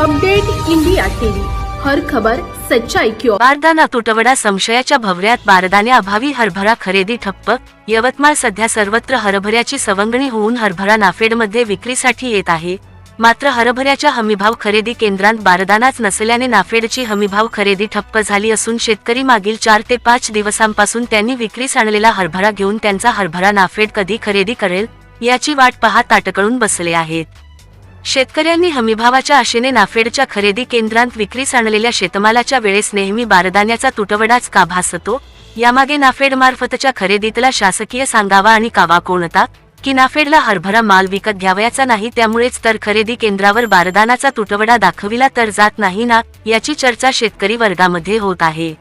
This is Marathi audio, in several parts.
अपडेट इंडिया टीव्ही, हर खबर सच्चाई की ओर। बारदाना तुटवडा संशयाच्या भवऱ्यात बारदाने अभावी हरभरा खरेदी ठप्प। यवतमाळ सध्या सर्वत्र हरभऱ्याची सवंगणी होऊन हरभरा नाफेडमध्ये विक्रीसाठी येत आहे। मात्र हरभऱ्याच्या हमीभाव खरेदी केंद्रात बारदानाच नसल्याने नाफेडची हमीभाव खरेदी ठप्प झाली असून शेतकरी मागील 4 ते 5 दिवसांपासून त्यांनी विक्रीस आणलेला हरभरा घेऊन त्यांचा हरभरा नाफेड कधी खरेदी करेल याची वाट पाहत ताटकळून बसले आहेत। शेतकऱ्यांनी हमीभावाच्या आशेने नाफेडच्या खरेदी केंद्रात विक्रीस आणलेल्या शेतमालाच्या वेळेस नेहमी बारदाण्याचा तुटवडाच का भासतो? यामागे नाफेड मार्फतच्या खरेदीतला शासकीय सांगावा आणि कावा कोणता की नाफेडला हरभरा माल विकत घ्यावयाचा नाही, त्यामुळेच तर खरेदी केंद्रावर बारदानाचा तुटवडा दाखविला तर जात नाही ना, याची चर्चा शेतकरी वर्गामध्ये होत आहे।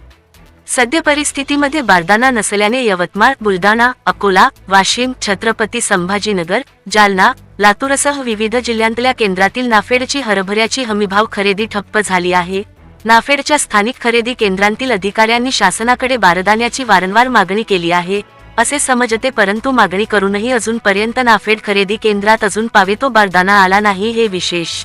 सद्य परिस्थितीमध्ये बारदाना नसल्याने यवतमाळ, बुलढाणा, अकोला, वाशिम, छत्रपती संभाजीनगर, जालना, लातूरसह विविध जिल्ह्यांतल्या केंद्रातील नाफेडची हरभऱ्याची हमीभाव खरेदी ठप्प झाली आहे। नाफेडच्या स्थानिक खरेदी केंद्रांतील अधिकाऱ्यांनी शासनाकडे बारदाण्याची वारंवार मागणी केली आहे असे समजते, परंतु मागणी करूनही अजूनपर्यंत नाफेड खरेदी केंद्रात अजून पावेतो बारदाना आला नाही हे विशेष।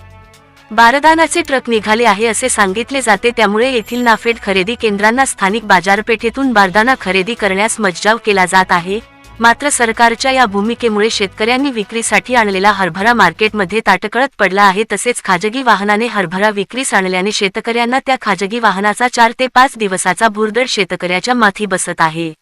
बारदानाचे ट्रक निघाले आहे असे सांगितले जाते, त्यामुळे येथील नाफेड खरेदी केंद्रांना स्थानिक बाजारपेठेतून बारदाना खरेदी करण्यास मज्जाव केला जात आहे। मात्र सरकारच्या या भूमिकेमुळे शेतकऱ्यांनी विक्रीसाठी आणलेला हरभरा मार्केटमध्ये ताटकळत पडला आहे। तसेच खाजगी वाहनाने हरभरा विक्रीस आणल्याने शेतकऱ्यांना त्या खाजगी वाहनाचा 4 ते 5 दिवसाचा भुर्दड शेतकऱ्याच्या माथी बसत आहे।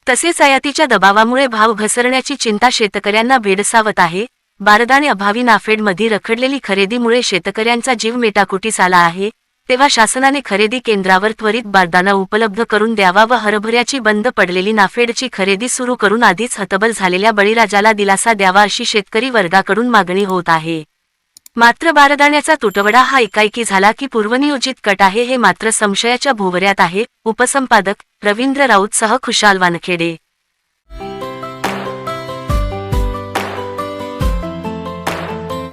तसेच आयातीच्या दबावामुळे भाव घसरण्याची चिंता शेतकऱ्यांना भेडसावत आहे। बारदाने अभावी नाफेडमध्ये रखडलेली खरेदीमुळे शेतकऱ्यांचा जीव मेटाकुटीस आला आहे, तेव्हा शासनाने खरेदी केंद्रावर त्वरित बारदाना उपलब्ध करून द्यावा व हरभऱ्याची बंद पडलेली नाफेडची खरेदी सुरू करून आधीच हतबल झालेल्या बळीराजाला दिलासा द्यावा अशी शेतकरी वर्गाकडून मागणी होत आहे। मात्र बारदाण्याचा तुटवडा हा एकाएकी झाला की पूर्वनियोजित कट आहे हे मात्र संशयाच्या भोवऱ्यात आहे। उपसंपादक रवींद्र राऊत सह खुशाल वानखेडे।